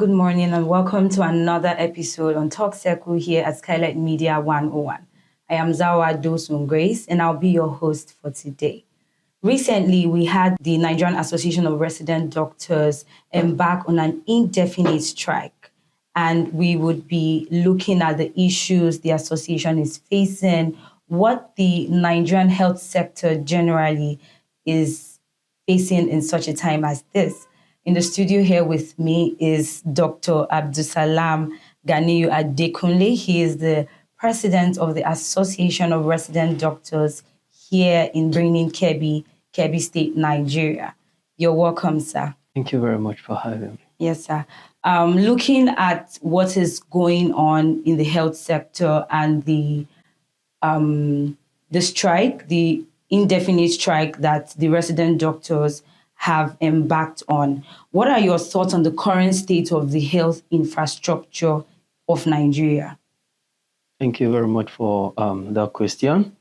good morning, and welcome to another episode on Talk Circle here at Skylight Media 101. I am Zawa Dosun Grace, and I'll be your host for today. Recently, we had the Nigerian Association of Resident Doctors embark on an indefinite strike, and we would be looking at the issues the association is facing, what the Nigerian health sector generally is facing in such a time as this. In the studio here with me is Dr. ABDULSALAM Ganiyu Adekunle. He is the president of the Association of Resident Doctors here in Birnin Kebbi State, Nigeria. You're welcome, sir. Thank you very much for having me. Yes, sir. Looking at what is going on in the health sector and the strike, the indefinite strike that the resident doctors have embarked on, what are your thoughts on the current state of the health infrastructure of Nigeria? Thank you very much for that question.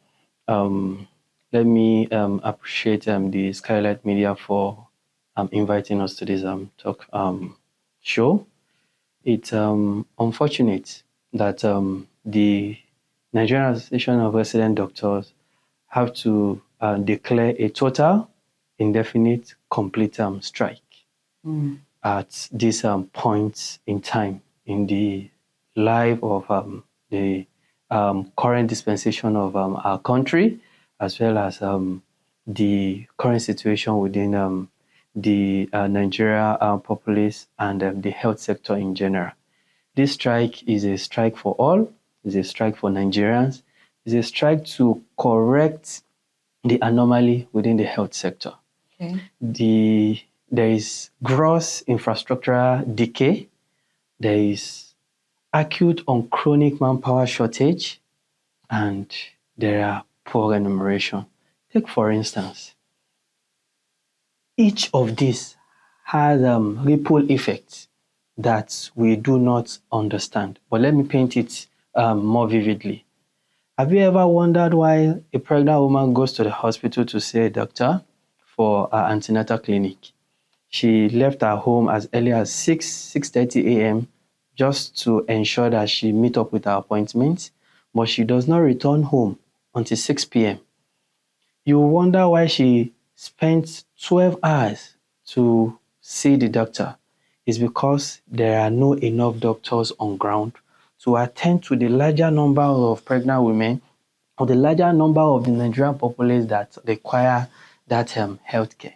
Let me appreciate the Skylight Media for inviting us to this talk show. It's unfortunate that the Nigerian Association of Resident Doctors have to declare a total, indefinite, complete strike at this point in time in the life of the current dispensation of our country, as well as the current situation within the Nigeria populace and the health sector in general. This strike is a strike for all, it's a strike for Nigerians, it's a strike to correct the anomaly within the health sector. Okay. There is gross infrastructural decay, there is acute on chronic manpower shortage, and there are poor remuneration. Take, for instance, each of these has ripple effects that we do not understand. But let me paint it more vividly. Have you ever wondered why a pregnant woman goes to the hospital to see a doctor for her antenatal clinic? She left her home as early as 6:30 a.m. just to ensure that she meet up with her appointment, but she does not return home until 6 p.m. You wonder why she spent 12 hours to see the doctor. It's because there are not enough doctors on ground to attend to the larger number of pregnant women or the larger number of the Nigerian populace that require that healthcare.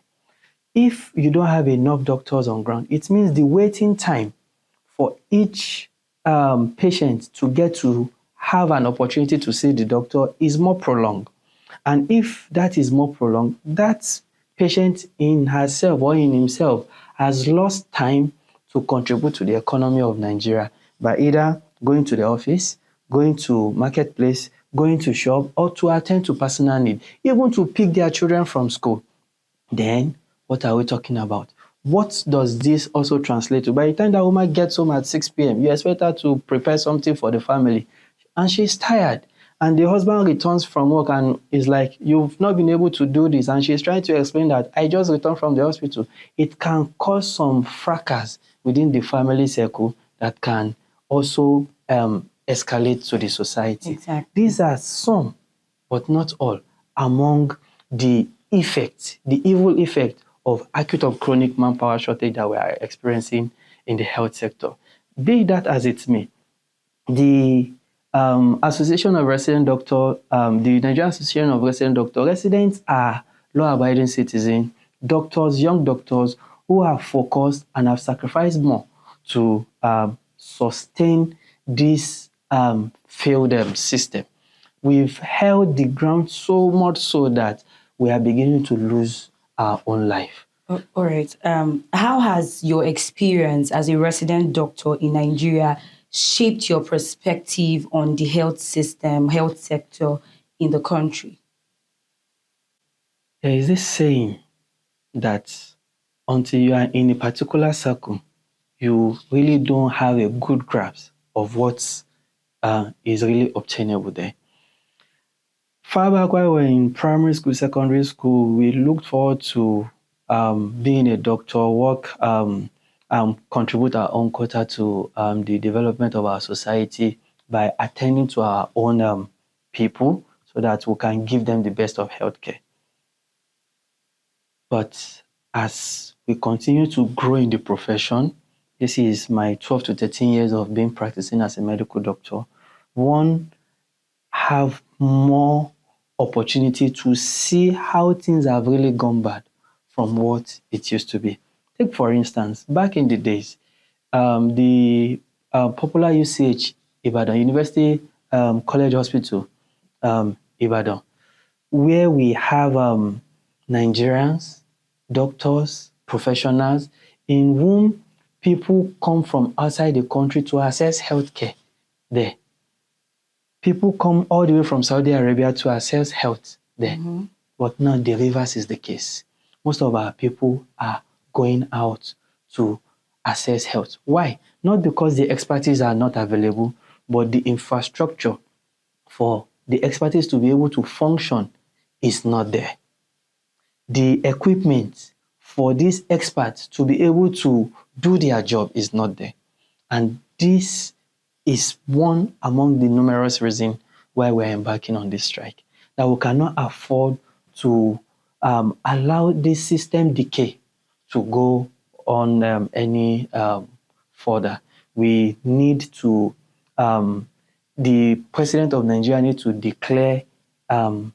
If you don't have enough doctors on ground, it means the waiting time for each patient to get to have an opportunity to see the doctor is more prolonged. And if that is more prolonged, that patient in herself or in himself has lost time to contribute to the economy of Nigeria by either going to the office, going to marketplace, going to shop, or to attend to personal need, even to pick their children from school. Then, what are we talking about? What does this also translate to? By the time that woman gets home at 6 p.m., you expect her to prepare something for the family, and she's tired. And the husband returns from work and is like, you've not been able to do this. And she's trying to explain that I just returned from the hospital. It can cause some fracas within the family circle that can also escalate to the society. Exactly. These are some, but not all, among the effects, the evil effect of acute or chronic manpower shortage that we are experiencing in the health sector. Be that as it may, the Association of Resident Doctors, the Nigerian Association of Resident Doctors, residents are law-abiding citizens, doctors, young doctors who have focused and have sacrificed more to sustain this failed system. We've held the ground so much so that we are beginning to lose our own life. All right. How has your experience as a resident doctor in Nigeria shaped your perspective on the health system, health sector in the country? There is this saying that until you are in a particular circle, you really don't have a good grasp of what is really obtainable there. Far back when we were in primary school, secondary school, we looked forward to being a doctor, work contribute our own quota to the development of our society by attending to our own people so that we can give them the best of healthcare. But as we continue to grow in the profession, this is my 12 to 13 years of being practicing as a medical doctor, one have more opportunity to see how things have really gone bad from what it used to be. Take, for instance, back in the days, the popular UCH Ibadan, University College Hospital Ibadan, where we have Nigerians, doctors, professionals, in whom people come from outside the country to access healthcare there. People come all the way from Saudi Arabia to access health there. But now the reverse is the case. Most of our people are going out to access health. Why? Not because the expertise are not available, but the infrastructure for the expertise to be able to function is not there. The equipment for these experts to be able to do their job is not there. And this is one among the numerous reasons why we're embarking on this strike, that we cannot afford to allow this system decay to go on any further. We need to, the president of Nigeria needs to declare an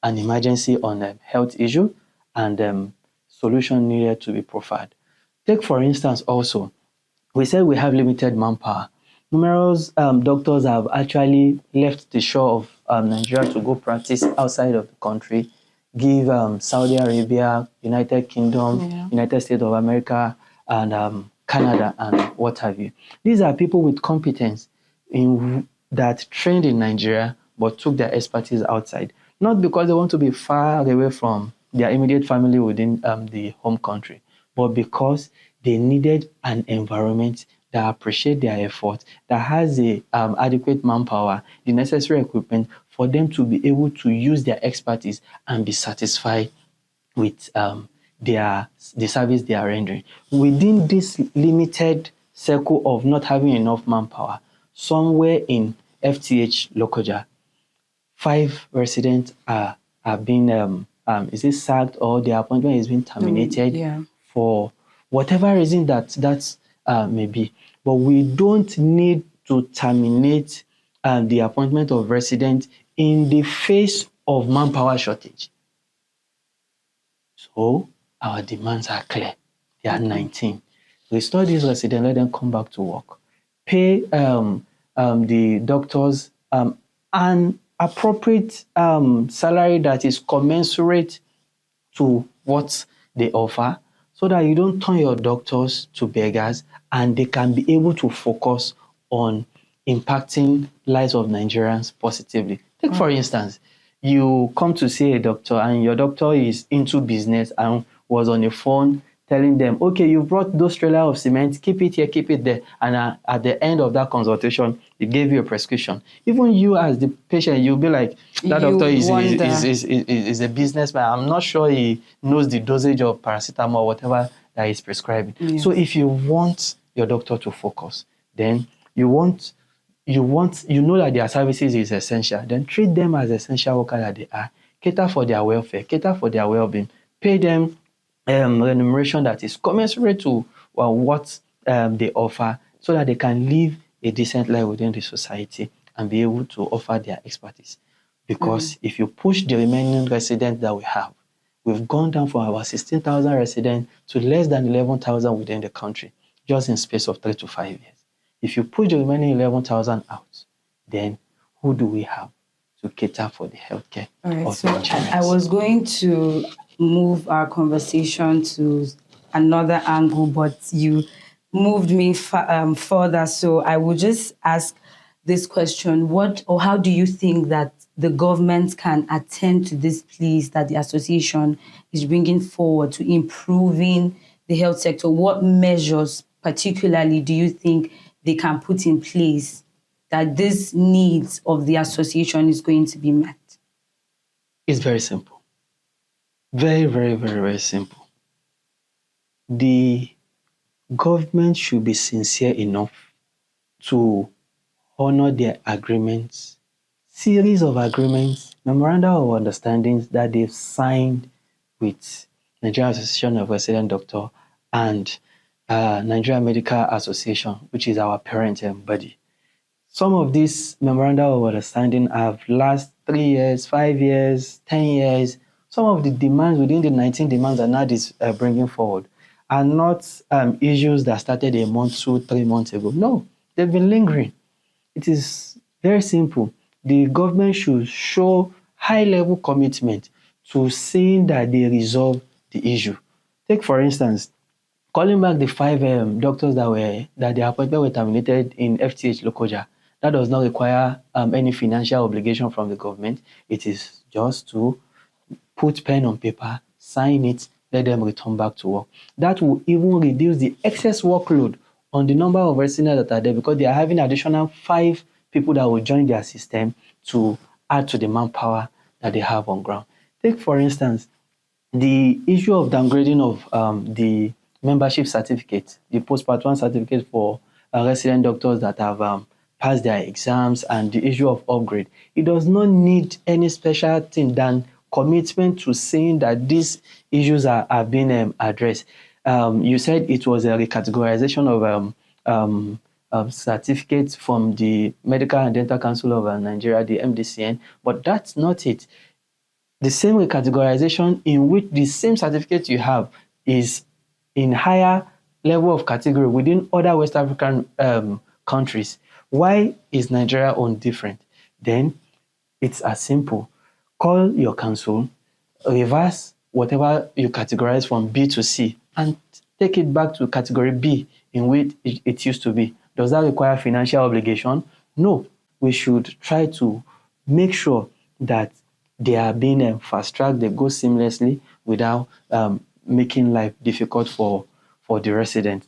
emergency on a health issue, and solution needed to be provided. Take, for instance, also, we said we have limited manpower. Numerous doctors have actually left the shore of Nigeria to go practice outside of the country, give Saudi Arabia, United Kingdom, United States of America, and Canada, and what have you. These are people with competence that trained in Nigeria but took their expertise outside. Not because they want to be far away from their immediate family within the home country, but because they needed an environment that appreciates their effort, that has the adequate manpower, the necessary equipment for them to be able to use their expertise and be satisfied with the service they are rendering. Within this limited circle of not having enough manpower, somewhere in FTH Lokoja, 5 residents are being is it sacked, or their appointment is being terminated for whatever reason that may be. But we don't need to terminate the appointment of residents in the face of manpower shortage. So our demands are clear. They are 19. Restore these residents, let them come back to work. Pay the doctors an appropriate salary that is commensurate to what they offer, so that you don't turn your doctors to beggars and they can be able to focus on impacting lives of Nigerians positively. Take, for instance, you come to see a doctor and your doctor is into business and was on the phone telling them, okay, you brought those trailer of cement, keep it here, keep it there. And at the end of that consultation, he gave you a prescription. Even you as the patient, you'll be like, that doctor is a businessman. I'm not sure he knows the dosage of paracetamol or whatever that he's prescribing. Yes. So if you want your doctor to focus, then you know that their services is essential, then treat them as essential workers that they are. Cater for their welfare, cater for their well-being, pay them remuneration that is commensurate to what they offer, so that they can live a decent life within the society and be able to offer their expertise. Because if you push the remaining residents that we have, we've gone down from about 16,000 residents to less than 11,000 within the country, just in space of 3 to 5 years. If you push the remaining 11,000 out, then who do we have to cater for the healthcare? All right, so I was going to move our conversation to another angle, but you moved me further. So I will just ask this question: what or how do you think that the government can attend to this pleas that the association is bringing forward to improving the health sector? What measures particularly do you think they can put in place that these needs of the association is going to be met? It's very simple. Very, very, very, very simple. The government should be sincere enough to honor their agreements, series of agreements, memoranda of understandings that they've signed with Nigerian Association of Resident Doctors and Nigerian Medical Association, which is our parent body. Some of these memoranda of understanding have last 3 years, 5 years, 10 years. Some of the demands within the 19 demands that NAD is bringing forward are not issues that started a month, 2, 3 months ago. No, they've been lingering. It is very simple. The government should show high-level commitment to seeing that they resolve the issue. Take, for instance, calling back the 5 doctors that their appointment were terminated in FTH Lokoja. That does not require any financial obligation from the government. It is just to put pen on paper, sign it, let them return back to work. That will even reduce the excess workload on the number of residents that are there, because they are having additional 5 people that will join their system to add to the manpower that they have on ground. Take, for instance, the issue of downgrading of the membership certificate, the post-part 1 certificate for resident doctors that have passed their exams, and the issue of upgrade. It does not need any special thing than commitment to saying that these issues are being addressed. You said it was a recategorization of certificates from the Medical and Dental Council of Nigeria, the MDCN, but that's not it. The same recategorization in which the same certificate you have is in higher level of category within other West African countries. Why is Nigeria own different? Then it's as simple. Call your council, reverse whatever you categorize from B to C, and take it back to category B in which it used to be. Does that require financial obligation? No. We should try to make sure that they are being fast-tracked, they go seamlessly without making life difficult for the residents.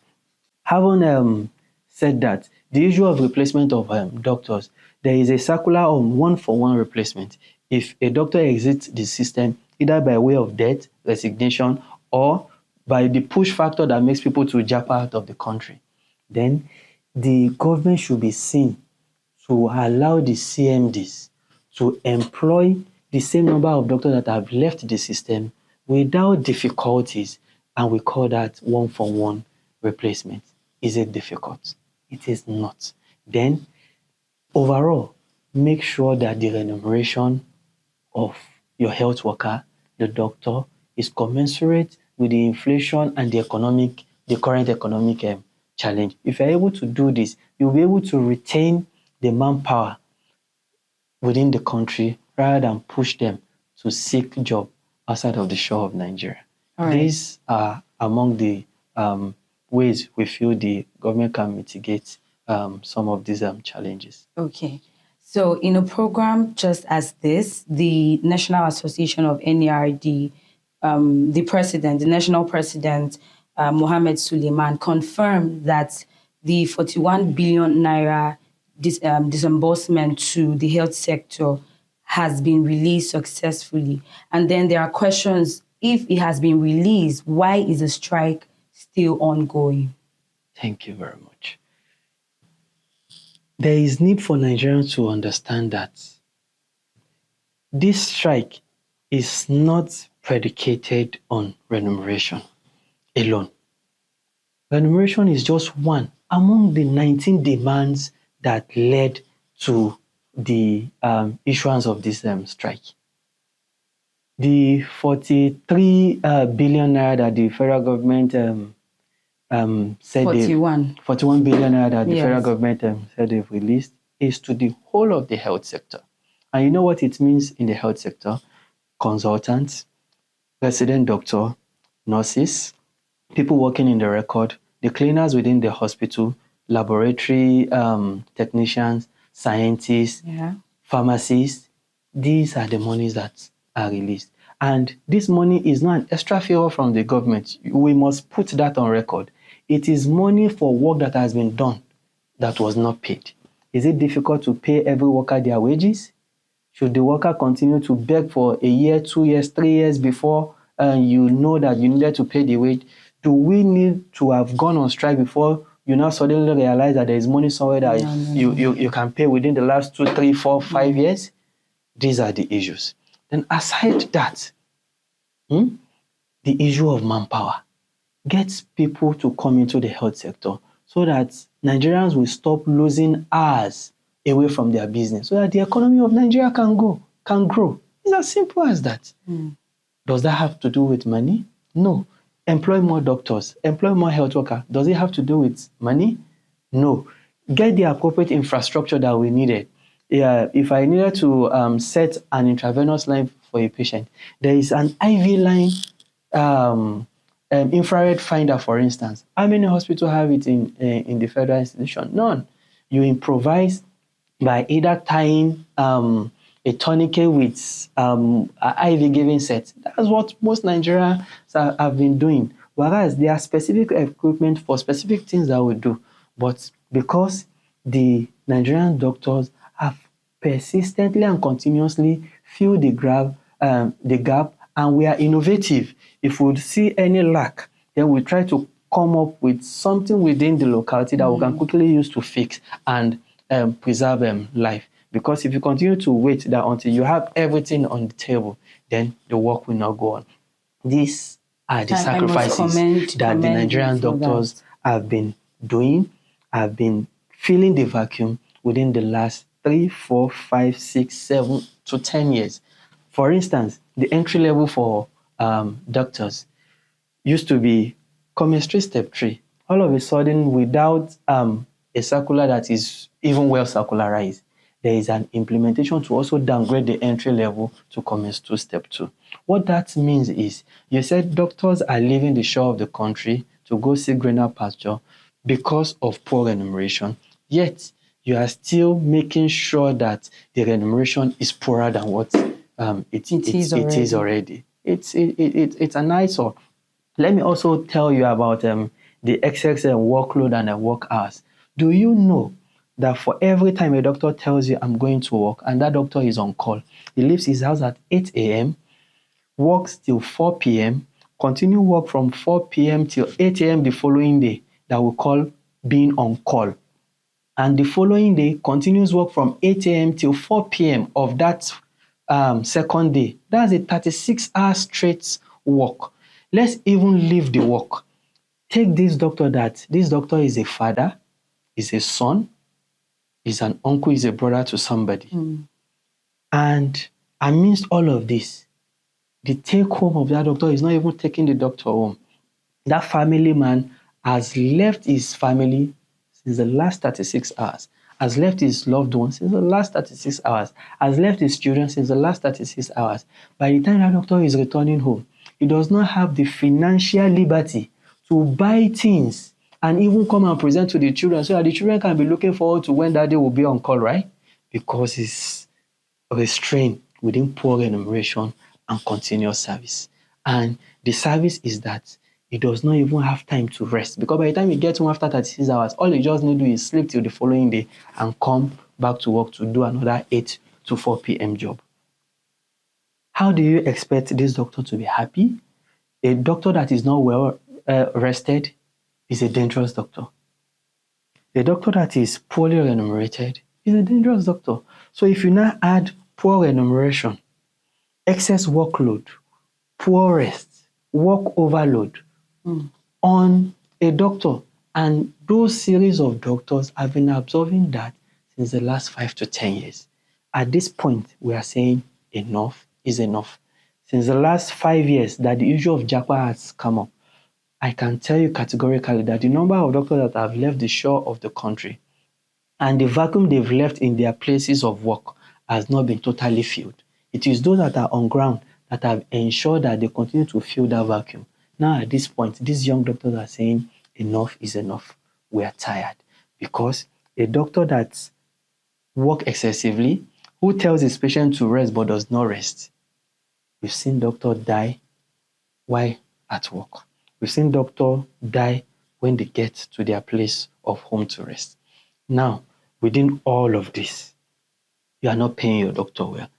Having said that, the issue of replacement of doctors, there is a circular on 1-for-1 replacement. If a doctor exits the system, either by way of death, resignation, or by the push factor that makes people to jump out of the country, then the government should be seen to allow the CMDs to employ the same number of doctors that have left the system without difficulties, and we call that 1-for-1 replacement. Is it difficult? It is not. Then, overall, make sure that the remuneration of your health worker, the doctor, is commensurate with the inflation and the current economic challenge. If you're able to do this, you'll be able to retain the manpower within the country rather than push them to seek job outside of the shore of Nigeria. Right. These are among the ways we feel the government can mitigate some of these challenges. Okay. So in a program just as this, the National Association of NERD, the national president, Mohammed Suleiman, confirmed that the 41 billion naira disbursement to the health sector has been released successfully. And then there are questions, if it has been released, why is the strike still ongoing? Thank you very much. There is need for Nigerians to understand that this strike is not predicated on remuneration alone. Remuneration is just one among the 19 demands that led to the issuance of this strike. The 43 billion naira that the federal government said 41 billion naira that the federal government said they've released is to the whole of the health sector. And you know what it means in the health sector? Consultants, resident doctor, nurses, people working in the record, the cleaners within the hospital, laboratory technicians, scientists, pharmacists. These are the monies that are released. And this money is not an extra favor from the government. We must put that on record. It is money for work that has been done that was not paid. Is it difficult to pay every worker their wages? Should the worker continue to beg for a year, 2 years, 3 years before you know that you needed to pay the wage? Do we need to have gone on strike before you now suddenly realize that there is money somewhere that you can pay within the last 2, 3, 4, 5 years? These are the issues. Then aside that, the issue of manpower. Get people to come into the health sector so that Nigerians will stop losing hours away from their business so that the economy of Nigeria can grow. It's as simple as that. Does that have to do with money? No. Employ more doctors, employ more health workers. Does it have to do with money? No. Get the appropriate infrastructure that we needed. If I needed to set an intravenous line for a patient, there is an IV line infrared finder, for instance. How many hospitals have it in the federal institution? None. You improvise by either tying a tourniquet with an IV giving set. That's what most Nigerians have been doing. Whereas there are specific equipment for specific things that we do. But because the Nigerian doctors have persistently and continuously filled the gap, and we are innovative. If we see any lack, then we try to come up with something within the locality that we can quickly use to fix and preserve life. Because if you continue to wait that until you have everything on the table, then the work will not go on. These are the sacrifices that the Nigerian doctors have been doing, have been filling the vacuum within the last 3, 4, 5, 6, 7 to 10 years. For instance, the entry level for doctors used to be chemistry step 3. All of a sudden, without a circular that is even well circularized, there is an implementation to also downgrade the entry level to chemistry step 2. What that means is, you said doctors are leaving the shore of the country to go see greener pasture because of poor remuneration, yet you are still making sure that the remuneration is poorer than what it is already. It's an eyesore. Let me also tell you about the excess workload and work hours. Do you know that for every time a doctor tells you, I'm going to work, and that doctor is on call, he leaves his house at 8 a.m., works till 4 p.m., continue work from 4 p.m. till 8 a.m. the following day, that we call being on call. And the following day, continues work from 8 a.m. till 4 p.m. of that second day. That's a 36-hour straight work. Let's even leave the work. Take this doctor is a father, is a son, is an uncle, is a brother to somebody. And amidst all of this, the take home of that doctor is not even taking the doctor home. That family man has left his family since the last 36 hours, has left his loved ones since the last 36 hours, has left his children since the last 36 hours. By the time that doctor is returning home, he does not have the financial liberty to buy things and even come and present to the children so that the children can be looking forward to when that day will be on call, right? Because he's restrained within poor remuneration and continuous service. And the service is that he does not even have time to rest, because by the time he gets home after 36 hours, all he just need to do is sleep till the following day and come back to work to do another 8 to 4 p.m. job. How do you expect this doctor to be happy? A doctor that is not well rested is a dangerous doctor. A doctor that is poorly remunerated is a dangerous doctor. So if you now add poor remuneration, excess workload, poor rest, work overload on a doctor, and those series of doctors have been observing that since the last 5 to 10 years. At this point, we are saying enough is enough. Since the last 5 years that the issue of JAPA has come up, I can tell you categorically that the number of doctors that have left the shore of the country and the vacuum they've left in their places of work has not been totally filled. It is those that are on ground that have ensured that they continue to fill that vacuum. Now at this point, these young doctors are saying enough is enough. We are tired. Because a doctor that works excessively, who tells his patient to rest but does not rest, we've seen doctors die while at work. We've seen doctors die when they get to their place of home to rest. Now, within all of this, you are not paying your doctor well.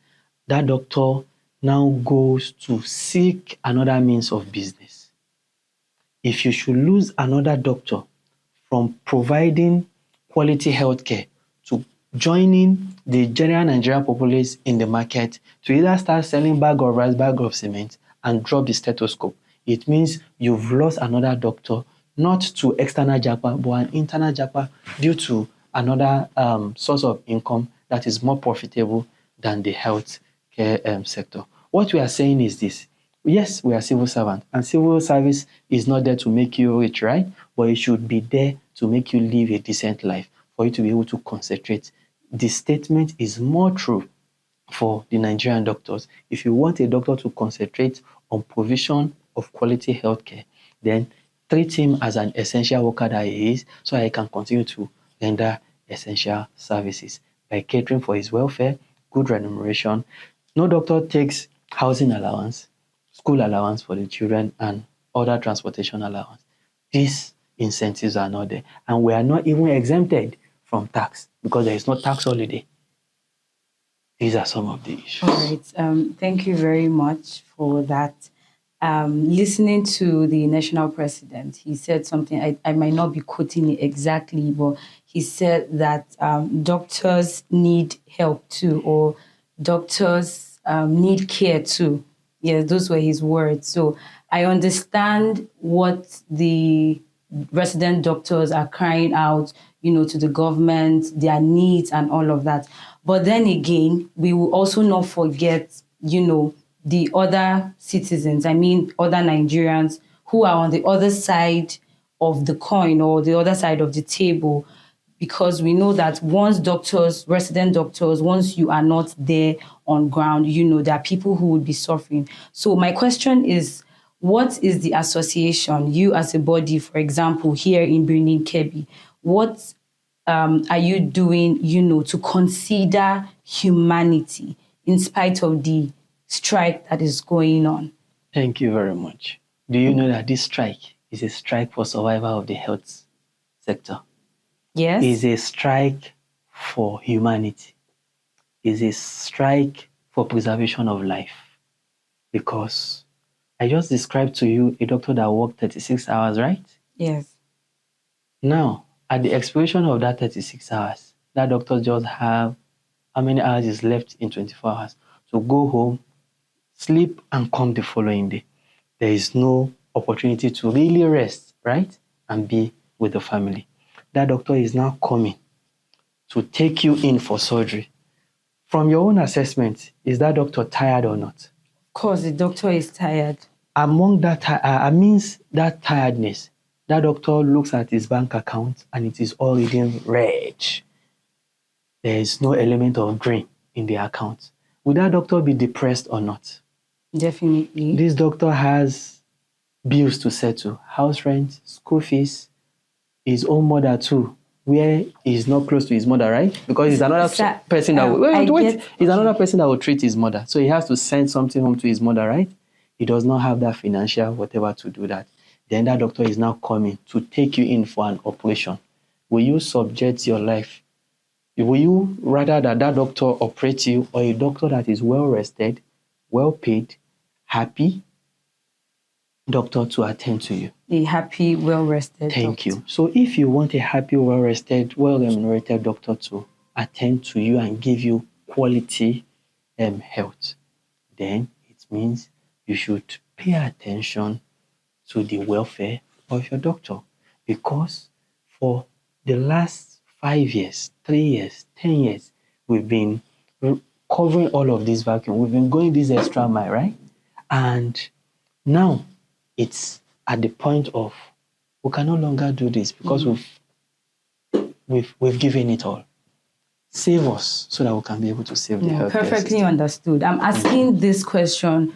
That doctor now goes to seek another means of business. if you should lose another doctor from providing quality healthcare to joining the general Nigerian populace in the market to either start selling bag of rice, bag of cement, and drop the stethoscope, it means you've lost another doctor, not to external japa, but an internal japa due to another source of income that is more profitable than the healthcare sector. What we are saying is this. Yes, we are civil servants, and civil service is not there to make you rich, right? But it should be there to make you live a decent life, for you to be able to concentrate. The statement is more true for the Nigerian doctors. If you want a doctor to concentrate on provision of quality healthcare, then treat him as an essential worker that he is, so that he can continue to render essential services by catering for his welfare, good remuneration. No doctor takes housing allowance, school allowance for the children, and other transportation allowance. These incentives are not there, and we are not even exempted from tax because there is no tax holiday. These are some of the issues. All right. Thank you very much for that. Listening to the national president, he said something, I might not be quoting it exactly, but he said that doctors need help too, or doctors need care too. Yes, those were his words. So I understand what the resident doctors are crying out, to the government, their needs and all of that. But then again, we will also not forget, the other citizens, other Nigerians who are on the other side of the coin or the other side of the table, because we know that resident doctors, once you are not there on ground, there are people who would be suffering. So my question is, what is the association, you as a body, for example, here in Birnin Kebbi, what are you doing, to consider humanity in spite of the strike that is going on? Thank you very much. Do you know that this strike is a strike for survival of the health sector? Yes. It's a strike for humanity. It's a strike for preservation of life. Because I just described to you a doctor that worked 36 hours, right? Yes. Now, at the expiration of that 36 hours, that doctor just have how many hours is left in 24 hours. So go home, sleep, and come the following day. There is no opportunity to really rest, right? And be with the family. That doctor is now coming to take you in for surgery. From your own assessment, is that doctor tired or not? Of course, the doctor is tired. Among that, means that tiredness, that doctor looks at his bank account and it is all reading red. There is no element of green in the account. Would that doctor be depressed or not? Definitely. This doctor has bills to settle, house rent, school fees, his own mother too, where he's not close to his mother, right? Because he's another person that will, he's another person that will treat his mother. So he has to send something home to his mother, right? He does not have that financial whatever to do that. Then that doctor is now coming to take you in for an operation. Will you subject your life? Will you rather that doctor operate you, or a doctor that is well rested, well paid, happy doctor to attend to you? A happy, well rested. Thank you. So if you want a happy, well rested, well remunerated doctor to attend to you and give you quality health, then it means you should pay attention to the welfare of your doctor. Because for the last 5 years, 3 years, 10 years, we've been covering all of this vacuum. We've been going this extra mile, right? And now it's at the point of we can no longer do this because we've given it all. Save us so that we can be able to save the healthcare perfectly system. Understood. I'm asking this question,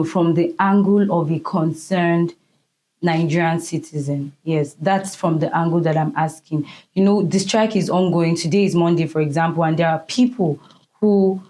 from the angle of a concerned Nigerian citizen. Yes, that's from the angle that I'm asking. The strike is ongoing. Today is Monday, for example, and there are people who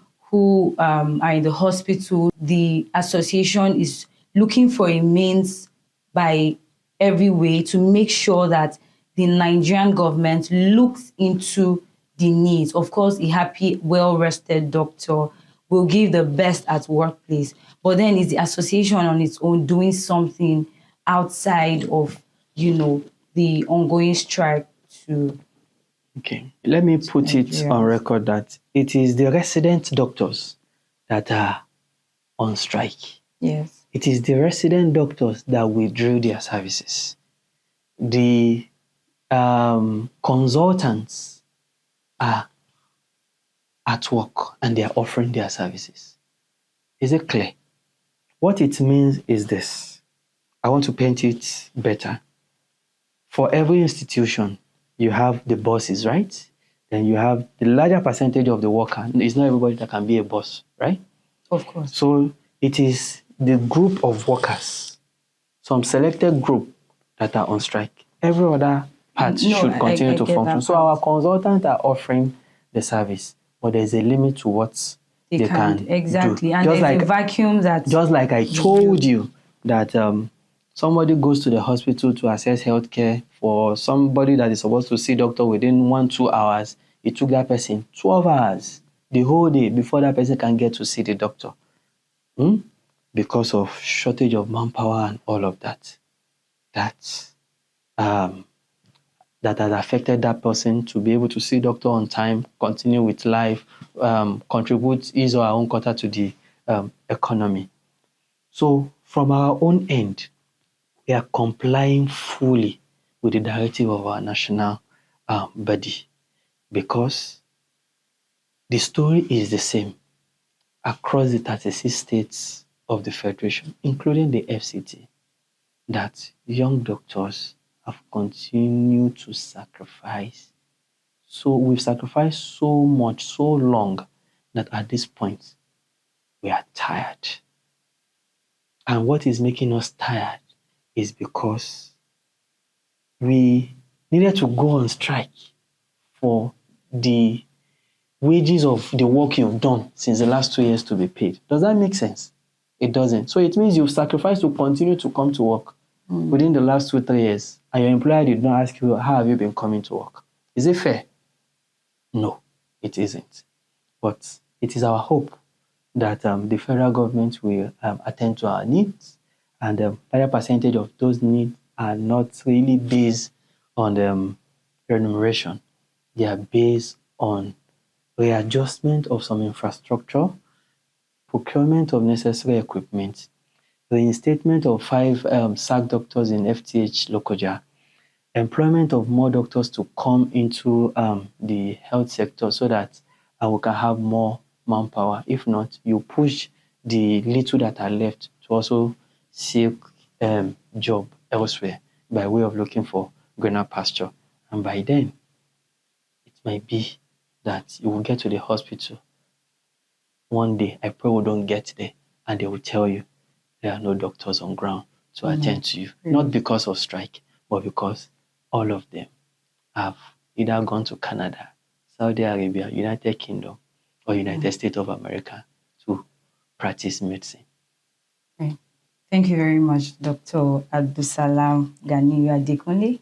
are in the hospital. The association is looking for a means by every way to make sure that the Nigerian government looks into the needs. Of course, a happy, well-rested doctor will give the best at workplace. But then is the association on its own doing something outside of, the ongoing strike to Okay, let me put it on Nigerians? record that it is the resident doctors that are on strike. Yes. It is the resident doctors that withdrew their services. The consultants are at work and they are offering their services. Is it clear? What it means is this. I want to paint it better. For every institution, you have the bosses, right? Then you have the larger percentage of the worker. It's not everybody that can be a boss, right? Of course. So it is the group of workers, some selected group that are on strike. Every other part should continue to get function. that So part. our consultants are offering the service, but there's a limit to what they can exactly, do. and there's a vacuum that Just like I told you that somebody goes to the hospital to access healthcare for somebody that is supposed to see doctor within 1-2 hours. It took that person 12 hours, the whole day, before that person can get to see the doctor. Because of shortage of manpower and all of that. That has affected that person to be able to see doctor on time, continue with life, contribute his or her own quota to the economy. So from our own end, we are complying fully with the directive of our national body, because the story is the same across the 36 states of the Federation, including the FCT, that young doctors have continued to sacrifice. So we've sacrificed so much, so long, that at this point, we are tired. And what is making us tired is because we needed to go on strike for the wages of the work you've done since the last 2 years to be paid. Does that make sense? It doesn't. So it means you've sacrificed to continue to come to work within the last 2-3 years, and your employer did not ask you, how have you been coming to work? Is it fair? No, it isn't. But it is our hope that the federal government will attend to our needs, and a higher percentage of those needs are not really based on remuneration. They are based on readjustment of some infrastructure, procurement of necessary equipment, reinstatement of 5 SAC doctors in FTH Lokoja, employment of more doctors to come into the health sector so that we can have more manpower. If not, you push the little that are left to also seek job elsewhere by way of looking for greener pasture. And by then, it might be that you will get to the hospital one day. I pray we don't get there, and they will tell you there are no doctors on ground to attend to you. Not because of strike, but because all of them have either gone to Canada, Saudi Arabia, United Kingdom, or United States of America to practice medicine. Okay. Thank you very much, Dr. ABDULSALAM Ganiyu Adekunle.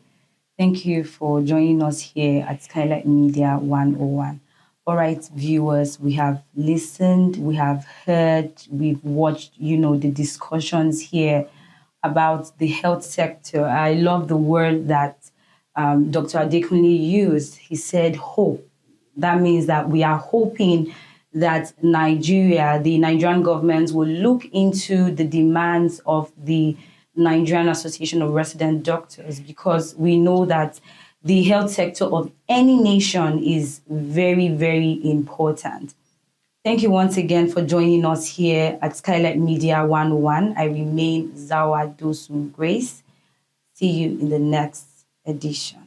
Thank you for joining us here at Skylight Media 101. All right, viewers, we have listened, we have heard, we've watched, the discussions here about the health sector. I love the word that Dr. Adekunle used. He said hope. That means that we are hoping that the Nigerian government will look into the demands of the Nigerian Association of Resident Doctors, because we know that the health sector of any nation is very, very important. Thank you once again for joining us here at Skylight Media 101. I remain Zawa Dosun Grace. See you in the next edition.